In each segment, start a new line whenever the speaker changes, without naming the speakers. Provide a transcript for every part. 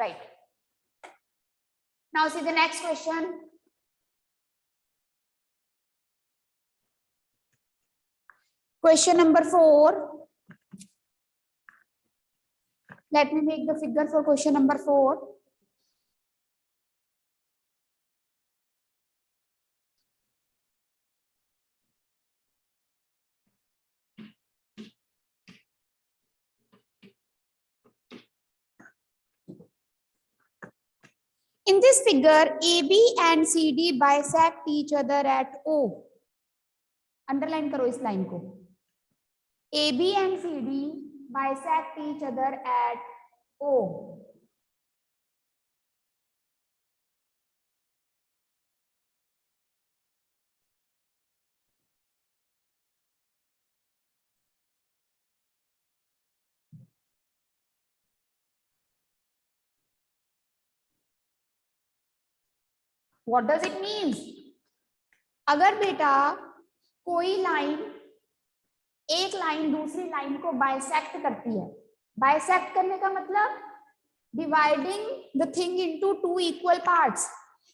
right? Now see the next question. Question number 4. Let me make the figure for question number 4. In this figure, AB and CD bisect each other at O. Underline करो इस line को. AB and CD bisect each other at O. What does it mean? अगर बेटा कोई line एक line दूसरी line को bisect करती है, बाइसेक्ट करने का मतलब dividing the thing into two equal parts.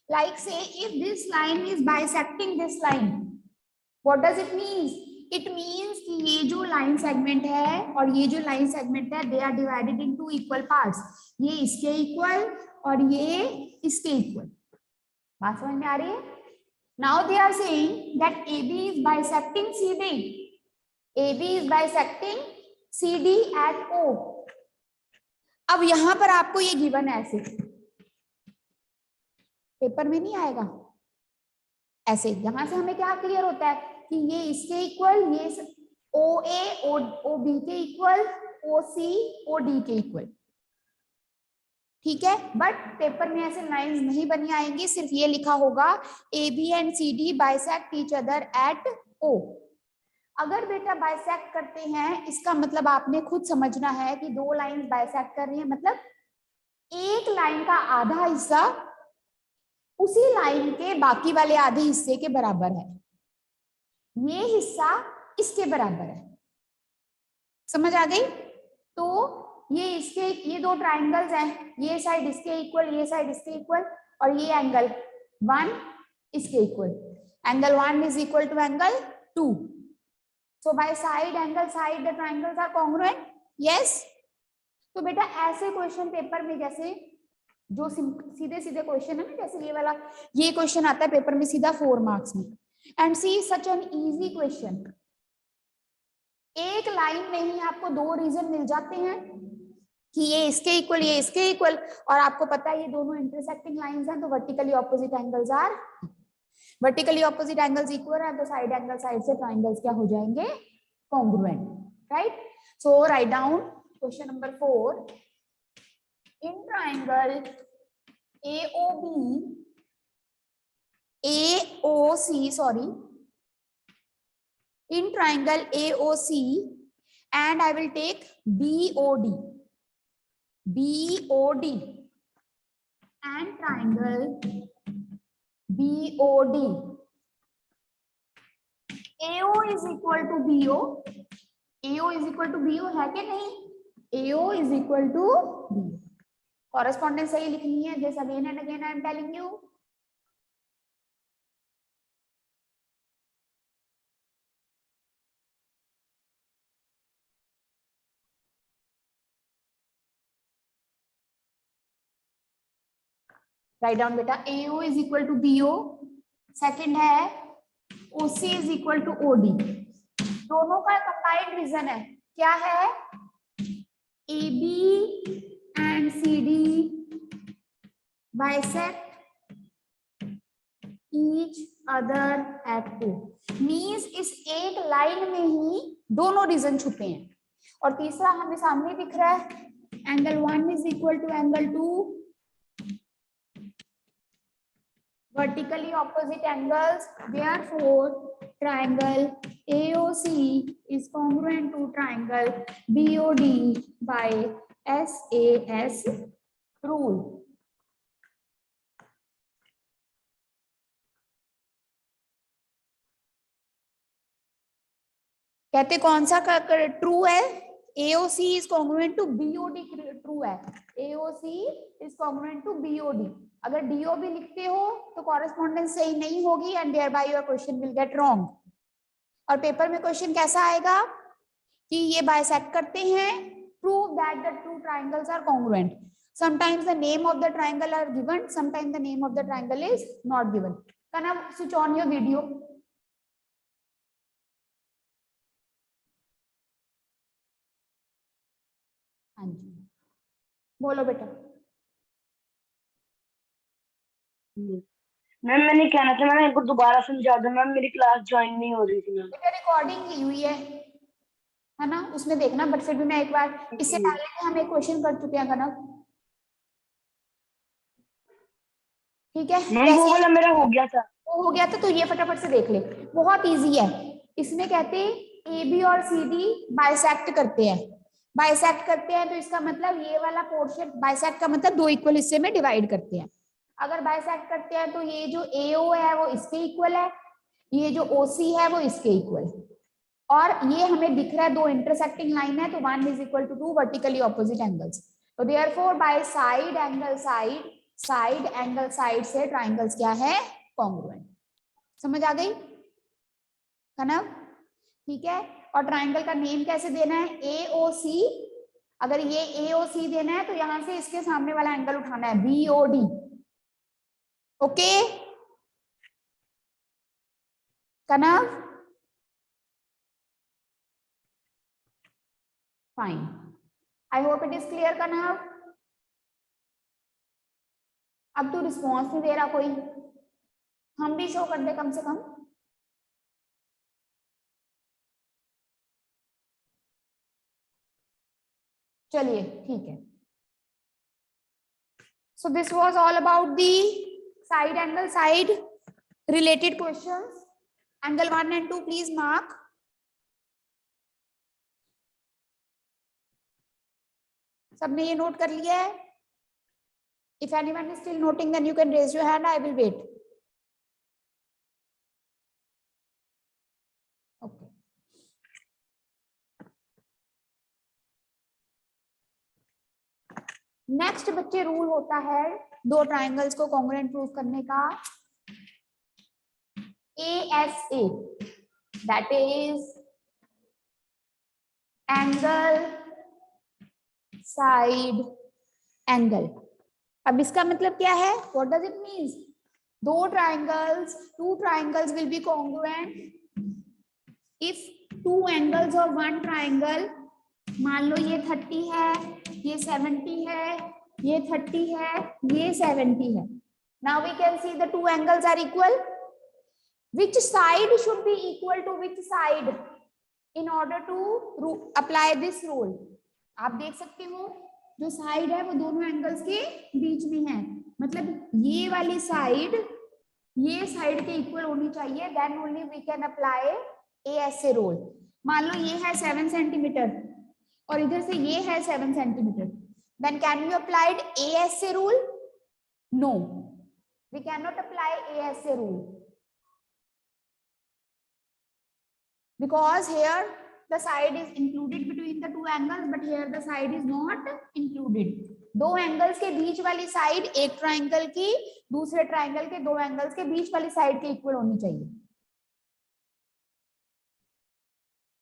Like say if this line is bisecting this line, what does it mean? It means कि ये जो लाइन सेगमेंट है और ये जो लाइन सेगमेंट है, they are divided into equal parts. ये इसके इक्वल और ये इसके इक्वल. बात समझ में आ रही है? Now they are saying that AB is bisecting CD. AB is bisecting CD at O. अब यहां पर आपको ये गिवन है ऐसे, पेपर में नहीं आएगा ऐसे. यहां से हमें क्या क्लियर होता है कि ये इसके इक्वल, ये OA OB के इक्वल, OC OD के इक्वल. ठीक है, बट पेपर में ऐसे लाइंस नहीं बनी आएंगी, सिर्फ ये लिखा होगा AB and CD bisect each other at O. अगर बेटा बाइसेक्ट करते हैं, इसका मतलब आपने खुद समझना है कि दो लाइंस बाइसेक्ट कर रही हैं, मतलब एक लाइन का आधा हिस्सा उसी लाइन के बाकी वाले आधे हिस्से के बराबर है. ये हिस्सा इसके बराबर है. समझ आ गई? तो ये इसके, ये दो ट्राइंगल्स हैं, ये साइड इसके इक्वल, ये साइड इसके इक्वल, और ये एंगल 1 इसके equal. Angle 1 is equal to angle 2. So by side angle side the triangles are congruent. Yes. तो बेटा ऐसे क्वेश्चन पेपर में, जैसे जो सीधे सीधे क्वेश्चन है ना, जैसे ये वाला, ये क्वेश्चन आता है पेपर में सीधा 4 मार्क्स में. And see such an easy question. एक लाइन में ही आपको दो रीजन मिल जाते हैं कि ये इसके इक्वल, ये इसके इक्वल, और आपको पता है ये दोनों इंटरसेक्टिंग लाइंस हैं, तो vertically opposite angles are, vertically opposite angles equal है, तो साइड एंगल साइड से ट्राइंगल्स क्या हो जाएंगे? Congruent. Right? So write down question number 4. In triangle AOC, sorry, in triangle AOC, and I will take BOD and triangle BOD. AO is equal to BO. AO is equal to BO है कि नहीं? AO is equal to BO. Correspondence सही लिखनी है. This again and again I am telling you. Write down बेटा. AO is equal to BO. Second है OC is equal to OD. दोनों का कंबाइंड रीजन है. क्या है? AB and CD bisect each other at O. Means इस एक line में ही दोनों रीजन छुपे हैं. और तीसरा हमें सामने दिख रहा है, angle 1 is equal to angle 2. Vertically opposite angles, therefore triangle AOC is congruent to triangle BOD by SAS rule. कहते कौन सा ट्रू है? AOC is congruent to BOD true है. AOC is congruent to BOD. अगर DOB लिखते हो तो correspondence सही नहीं होगी and thereby your question will get wrong. और पेपर में क्वेश्चन कैसा आएगा कि ये बाइसेक्ट करते हैं, prove that the two triangles are congruent. Sometimes the name of the triangle are given, sometimes the name of the triangle is not given. Can I switch on your video? हाँ जी, बोलो बेटा।
Ma'am मैंने कहना था, ma'am एक दोबारा समझा दो मैम, मेरी क्लास ज्वाइन नहीं हो रही थी मैम।
बेटा रिकॉर्डिंग की हुई है ना, उसमें देखना, बट फिर भी मैं एक बार, इससे पहले भी हम एक क्वेश्चन कर चुके हैं कनक, ठीक है?
मैम वो वाला मेरा हो गया था।
वो हो गया था तो ये फटाफट से देख ले, बहुत इजी है। इसमें कहते हैं AB और CD बाइसेक्ट करते हैं, बाइसेक्ट करते हैं तो इसका मतलब ये वाला पोर्शन, बाइसेक्ट का मतलब दो इक्वल हिस्से में डिवाइड करते हैं। अगर बाइसेक्ट करते हैं तो ये जो AO है वो इसके इक्वल है, ये जो OC है वो इसके इक्वल है, और ये हमें दिख रहा है दो इंटरसेक्टिंग लाइन है तो 1 is equal to 2 vertically opposite angles. तो therefore by side angle side, side angle side से ट्राइंगल्स क्या है, कॉन्ग्रुएंट। समझ आ गई कनव? ठीक है। और ट्राइंगल का नेम कैसे देना है, AOC। अगर ये AOC देना है तो यहां से इसके सामने वाला एंगल उठाना है BOD। Okay Kanav? Fine, I hope it is clear Kanav. अब तो रिस्पॉन्स नहीं दे रहा कोई, हम भी शो कर दे कम से कम। चलिए ठीक है। So this was all about the side angle side related questions. Angle 1 and 2 please mark. सबने ये नोट कर लिया है? If anyone is still noting, then you can raise your hand. I will wait. Okay. Next बच्चे rule होता है दो triangles को कॉन्ग्रुएंट प्रूव करने का, ASA, that is angle side angle. अब इसका मतलब क्या है, व्हाट डज इट मीन्स? दो triangles, two triangles will be congruent if two angles of one triangle, मान लो ये 30 है, ये 70 है, ये 30 है, ये 70 है। Now we can see the two angles are equal. Which side should be equal to which side in order to apply this rule? आप देख सकते हो जो साइड है वो दोनों एंगल्स के बीच में है, मतलब ये वाली साइड ये साइड के इक्वल होनी चाहिए, then only we can apply ASA rule. मान लो ये है 7 सेंटीमीटर और इधर से ये है 7 centimetre, then can you apply ASA rule? No, we cannot apply ASA rule because here the side is included between the two angles, but here the side is not included. दो angles के बीच वाली side एक triangle की दूसरे triangle के दो angles के बीच वाली साइड के इक्वल होनी चाहिए।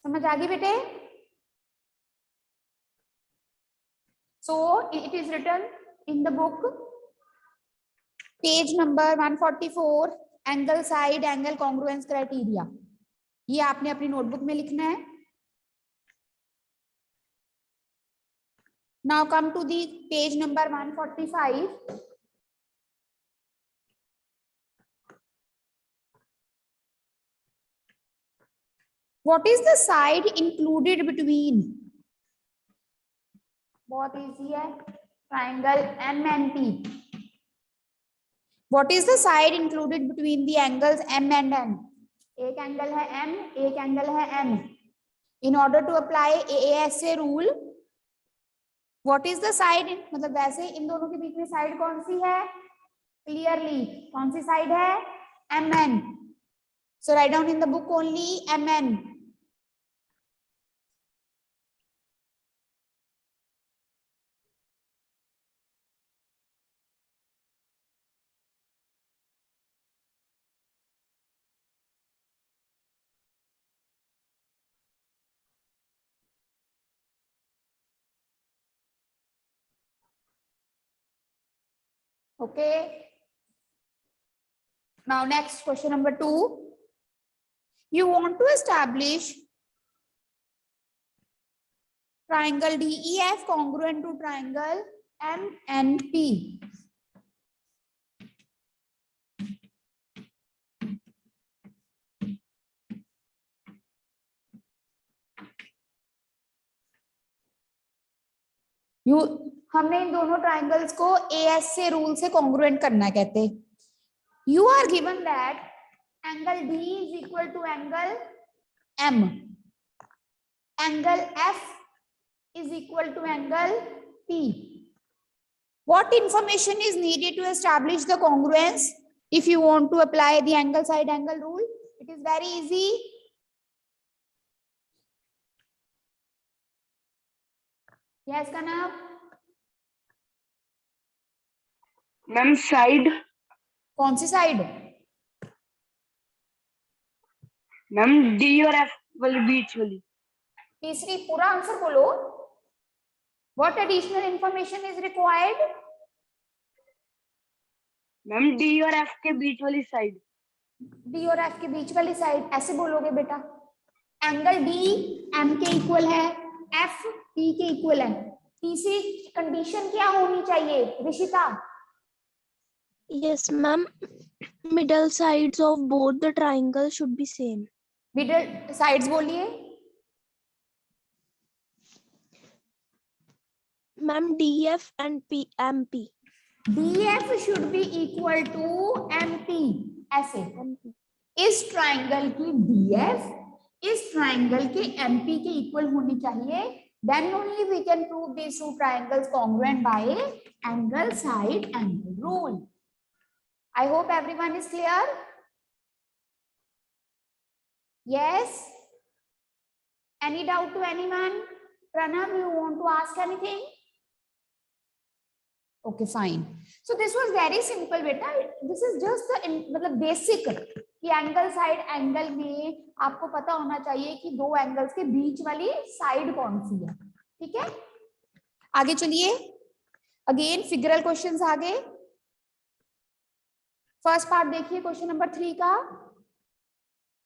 समझ आ गई बेटे? So it is written in the book, page number 144, angle side angle congruence criteria. ये आपने अपनी नोटबुक में लिखना है। Now come to the page number 145. What is the side included between? बहुत इजी है, triangle MNP. What is the side included between the angles M and N? एक angle है M, एक एंगल है N. In order to apply ASA rule, what is the side? मतलब वैसे इन दोनों के बीच में साइड कौन सी है? Clearly कौन सी साइड है? MN. So write down in the book only MN. Okay. Now next question number 2. You want to establish triangle DEF congruent to triangle MNP. हमने इन दोनों ट्राइंगल्स को AS से रूल से कॉन्ग्रुएंट करना कहते हैं. You are given that angle D is equal to angle M. Angle F is equal to angle P. What information is needed to establish the congruence if you want to apply the angle side angle rule? It is very easy. Yes, Kanav?
Ma'am side.
कौन सी side?
Ma'am D और F वाली बीच वाली.
तीसरी. पूरा answer बोलो. What additional information is required?
Ma'am D और F के बीच वाली साइड.
D और F के बीच वाली साइड ऐसे बोलोगे बेटा. एंगल D M के इक्वल है, F P के इक्वल है. तीसरी कंडीशन क्या होनी चाहिए Rishita?
Yes, ma'am. Middle sides of both the triangles should be same.
Middle sides बोलिए.
Ma'am, DF and MP.
DF should be equal to MP. ऐसे. इस ट्राइंगल की DF इस ट्राइंगल के MP के इक्वल होनी चाहिए. Then only we can prove these two triangles congruent by angle side angle rule. I hope everyone is clear. Yes. Any doubt to anyone? Pranav, you want to ask anything? Okay, fine. So this was very simple, beta. This is just the मतलब basic कि angle side angle में आपको पता होना चाहिए कि दो angles के बीच वाली साइड कौन सी है. ठीक है, आगे चलिए. अगेन फिगरल क्वेश्चंस आगे. फर्स्ट पार्ट देखिए क्वेश्चन नंबर 3 का.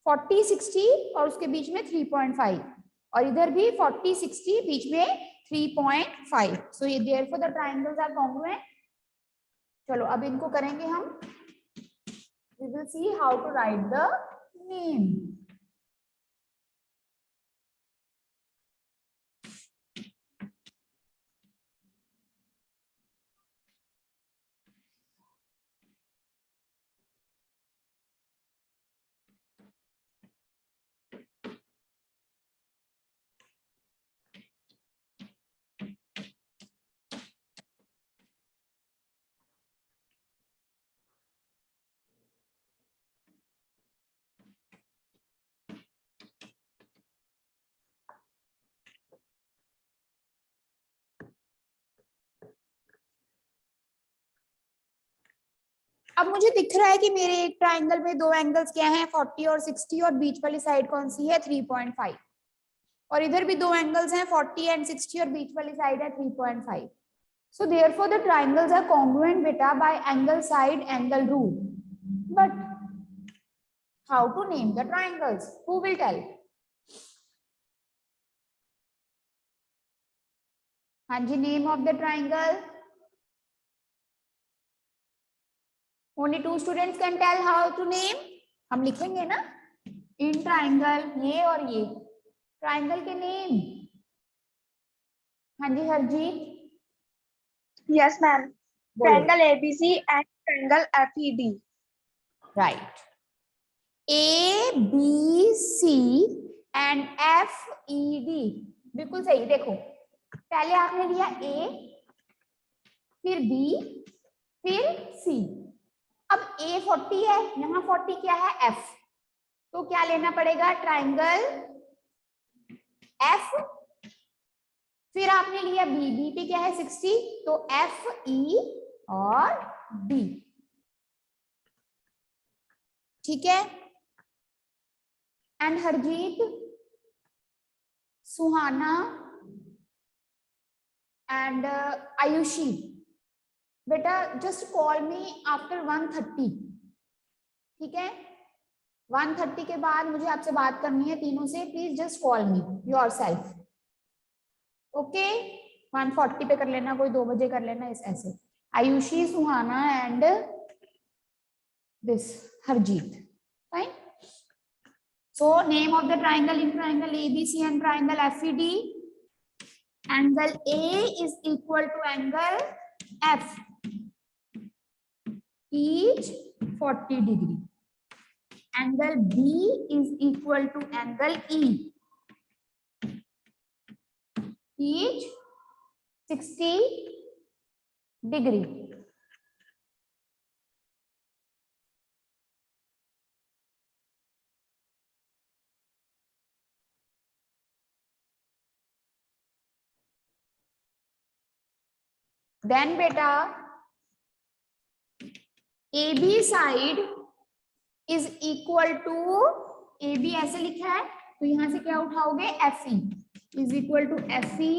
40 60 और उसके बीच में 3.5 और इधर भी 40 60 बीच में 3.5. सो ये therefore the triangles are congruent. चलो अब इनको करेंगे हम. We will see how to write the name. अब मुझे दिख रहा है कि मेरे एक ट्राइंगल में दो एंगल्स क्या हैं 40 और 60 और बीच वाली साइड कौन सी है 3.5 और इधर भी दो एंगल्स हैं 40 एंड 60 और बीच वाली साइड है 3.5. So therefore the triangles are congruent बेटा by angle side angle rule. But how to name the triangles? Who will tell? हाँ जी, name of the triangle. Only 2 students can tell how to name. हम लिखेंगे ना in triangle, ये और ये triangle के नेम. हाँ जी Harjeet.
Yes, ma'am. Triangle ABC and triangle FED.
Right. ABC and FED. बिल्कुल सही. देखो पहले आपने लिया A, फिर B, फिर C. अब A 40 है, यहाँ 40 क्या है F. तो क्या लेना पड़ेगा? Triangle F. फिर आपने लिया B, B पे क्या है 60, तो FE और D. ठीक है. And Harjeet, Suhana and Ayushi, बेटा जस्ट कॉल मी आफ्टर 1:30, ठीक है? 1:30 के बाद मुझे आपसे बात करनी है तीनों से, please just call me yourself, okay? 1:40 पे कर लेना, कोई 2 बजे कर लेना, इस ऐसे। Ayushi, Suhana and this Harjeet, fine? So name of the triangle in triangle ABC and triangle FED. Angle A is equal to angle F, each 40 degree. Angle B is equal to angle E, each 60 degree. Then beta AB side is equal to, AB ऐसे लिखा है तो यहां से क्या उठाओगे, FE is equal to FE,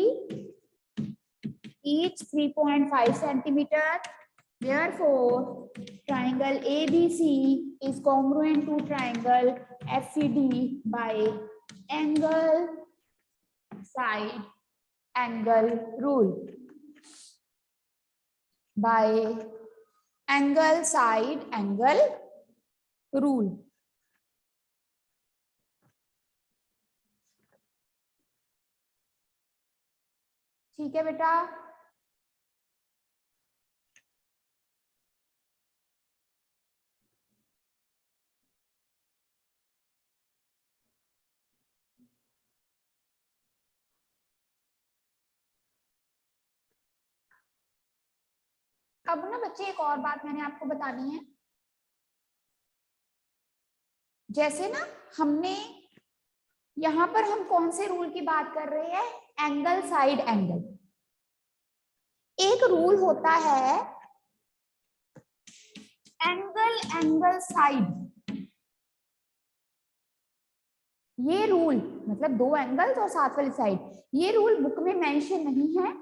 each 3.5 centimeter. Therefore triangle ABC is congruent to triangle FED by angle side angle rule. By angle side angle rule. ठीक है बेटा? अब ना बच्चे एक और बात मैंने आपको बतानी है। जैसे ना हमने यहां पर हम कौन से रूल की बात कर रहे हैं, एंगल साइड एंगल। एक रूल होता है एंगल एंगल साइड। ये रूल मतलब 2 एंगल्स और साथ वाली साइड, ये रूल बुक में मेंशन नहीं है,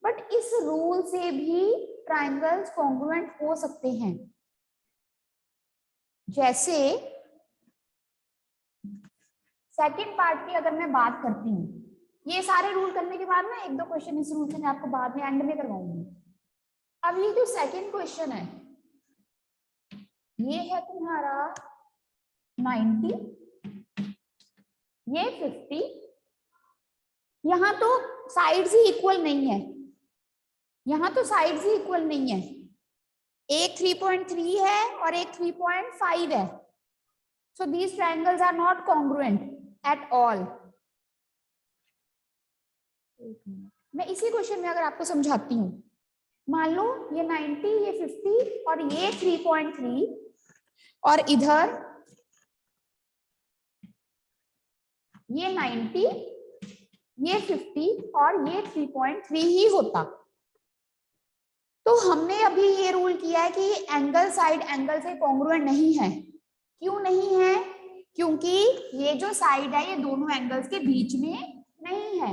बट इस रूल से भी ट्राइंगल्स कॉन्ग्रुएंट हो सकते हैं। जैसे सेकंड पार्ट की अगर मैं बात करती हूँ, ये सारे रूल करने के बाद ना 1-2 क्वेश्चन इस रूल से मैं आपको बाद में एंड में करवाऊंगी। अब ये जो सेकंड क्वेश्चन है, ये है तुम्हारा 90, ये 50। यहां तो साइड्स ही इक्वल नहीं है, यहां तो साइड्स ही इक्वल नहीं है, एक 3.3 है और एक 3.5 है। So these triangles are not congruent at all. मैं इसी क्वेश्चन में अगर आपको समझाती हूँ, मान लो ये 90, ये 50 और ये 3.3, और इधर ये 90, ये 50 और ये 3.3 ही होता, तो हमने अभी ये रूल किया है कि एंगल साइड एंगल से कॉन्ग्रुएंट नहीं है। क्यों नहीं है? क्योंकि ये जो साइड है ये दोनों एंगल्स के बीच में नहीं है,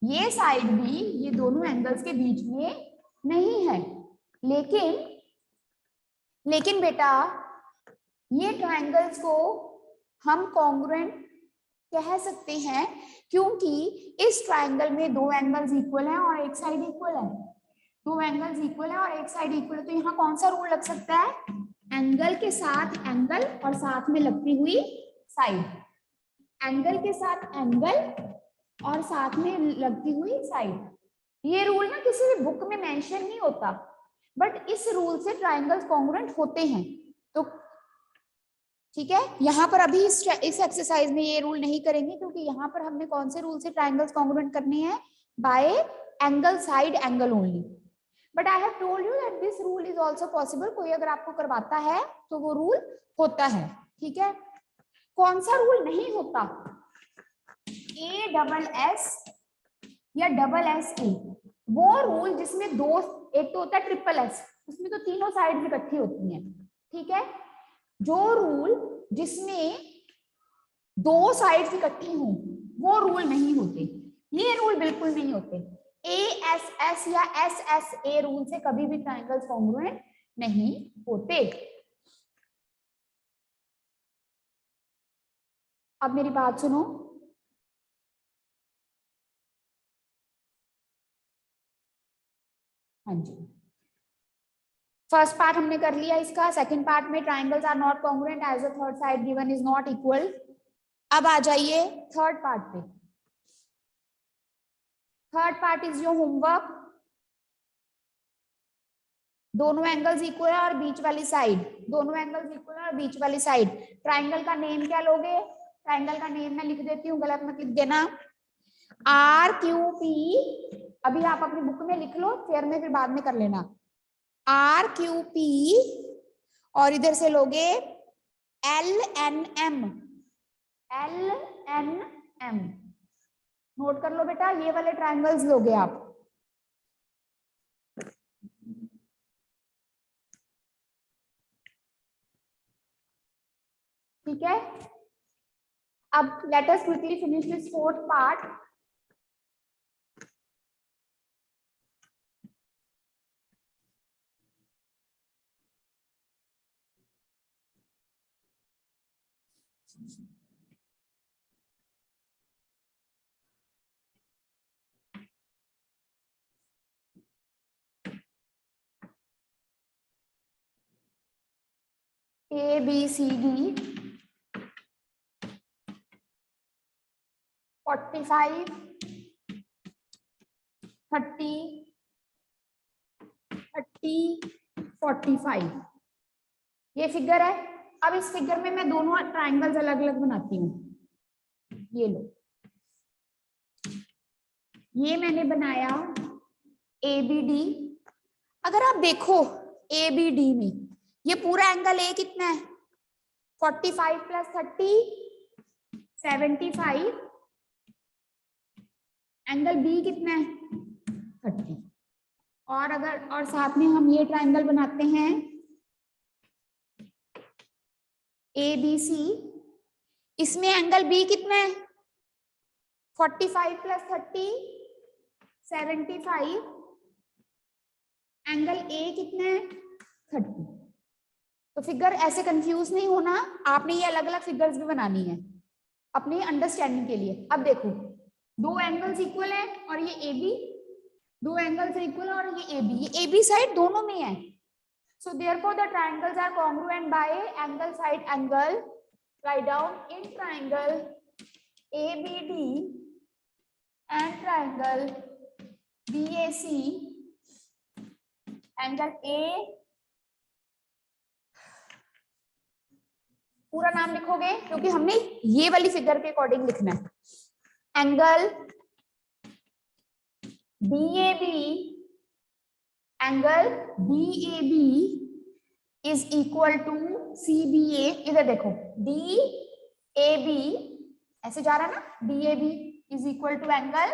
ये साइड भी ये दोनों एंगल्स के बीच में नहीं है। लेकिन बेटा ये ट्रायंगल्स को हम कॉन्ग्रुएंट कह सकते हैं, क्योंकि इस ट्रायंगल में 2 एंगल्स इक्वल हैं और एक साइड इक्वल है। 2 एंगल्स इक्वल है और एक साइड इक्वल है, तो यहाँ कौन सा रूल लग सकता है? एंगल के साथ एंगल और साथ में लगती हुई साइड। एंगल के साथ एंगल और साथ में लगती हुई साइड। ये रूल ना किसी भी बुक में मेंशन नहीं होता, बट इस रूल से ट्रायंगल्स कॉन्ग्रुएंट होते हैं। तो ठीक है, यहाँ पर अभी इस एक्सरसाइज में ये रूल नहीं करेंगे, क्योंकि यहाँ पर हमने कौन से रूल से ट्रायंगल्स कॉन्ग्रुएंट करने हैं? Bye angle side angle only. But I have told you that this rule is also possible. कोई अगर आपको करवाता है तो वो रूल होता है, ठीक है? कौन सा रूल नहीं होता? ASS या SSA, वो रूल जिसमें दो, एक तो होता है SSS, उसमें तो तीनों साइड इकट्ठी होती हैं, ठीक है? जो रूल जिसमें 2 साइड्स इकट्ठी हों वो रूल नहीं होते, ये रूल बिल्कुल नहीं होते। ASS या SSA रूल से कभी भी ट्राइंगल्स कॉन्ग्रुएंट नहीं होते। अब मेरी बात सुनो, हाँ जी, फर्स्ट पार्ट हमने कर लिया इसका। सेकंड पार्ट में triangles are not congruent as the third side given is not equal. अब आ जाइए थर्ड पार्ट पे। Third part is your homework. दोनों एंगल्स इक्वल है और बीच वाली साइड, दोनों एंगल्स इक्वल है और बीच वाली साइड। ट्राइंगल का नेम क्या लोगे? ट्राइंगल का नेम मैं लिख देती हूँ, गलत मत लिख देना। RQP, अभी आप अपनी बुक में लिख लो, फिर बाद में कर लेना। RQP और इधर से लोगे LNM। LNM नोट कर लो बेटा, ये वाले ट्राइंगल्स लोगे आप। ठीक है, अब let us quickly finish this fourth part. ABCD 45 30 30 45 ये फिगर है। अब इस फिगर में मैं दोनों ट्राइंगल्स अलग अलग बनाती हूँ। ये लो, ये मैंने बनाया ABD। अगर आप देखो ABD में ये पूरा एंगल A कितना है? 45 प्लस 30 75। एंगल B कितना है? 30। और साथ में हम ये ट्राइंगल बनाते हैं ABC। इसमें एंगल B कितना है? 45 प्लस 30 75। एंगल A कितना है? 30। तो फिगर ऐसे कंफ्यूज नहीं होना, आपने ये अलग अलग फिगर्स भी बनानी है अपनी अंडरस्टैंडिंग के लिए। अब देखो, दो एंगल्स इक्वल है और ये AB, दो एंगल्स इक्वल है और ये AB, ये AB साइड दोनों में है। So therefore the triangles are congruent by angle side angle. Write down in triangle ABD and triangle BAC, angle A, पूरा नाम लिखोगे क्योंकि हमने ये वाली फिगर के अकॉर्डिंग लिखना है। Angle BAB, angle BAB is equal to CBA। इधर देखो DAB ऐसे जा रहा है ना, DAB is equal to angle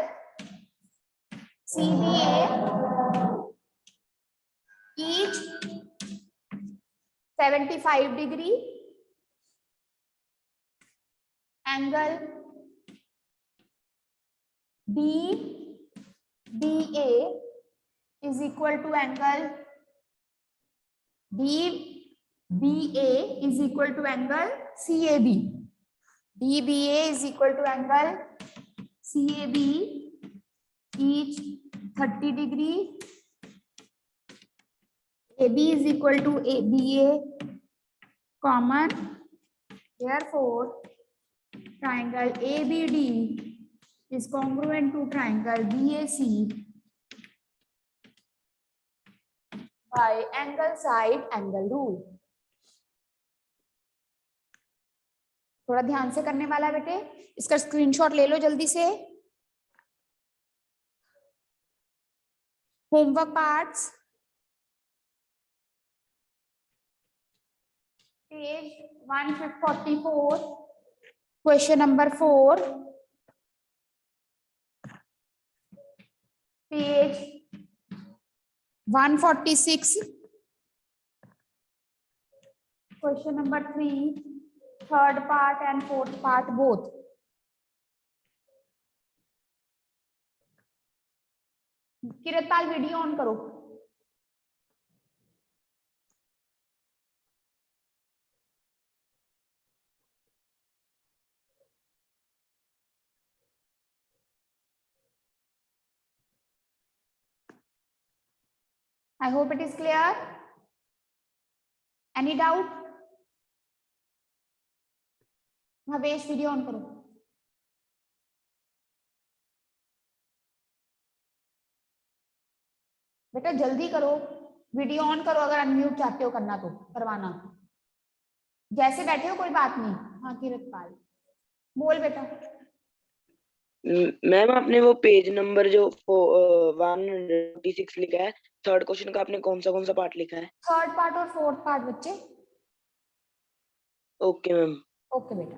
CBA each 75 degree. एंगल DBA is equal to angle DBA is equal to angle CAB. DBA is equal to angle CAB each 30 degree. AB is equal to BA common. Therefore, triangle ABD is congruent to triangle BAC by angle side angle rule. थोड़ा ध्यान से करने वाला बेटे, इसका screenshot ले लो जल्दी से। Homework parts page 144 question number 4, page 146 question number 3, third part and fourth part both. Kiratpal video on करो। I hope it is clear. Any doubt? Bhavesh video on करो। बेटा जल्दी करो, वीडियो ऑन करो, अगर अनम्यूट चाहते हो करना तो करवाना, जैसे बैठे हो कोई बात नहीं। हाँ किरतपाल बोल बेटा।
मैम आपने वो पेज नंबर जो 146 लिखा है, थर्ड क्वेश्चन का आपने कौन सा पार्ट लिखा है?
थर्ड पार्ट और फोर्थ पार्ट बच्चे।
Okay ma'am.
ओके बेटा।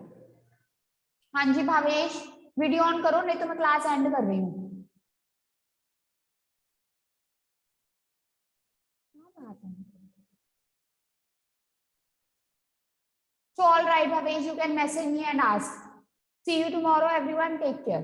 हाँ जी भावेश वीडियो ऑन करो, नहीं तो मैं क्लास एंड कर रही हूँ। So all right Bhavesh, you can message me and ask. See you tomorrow everyone, take care.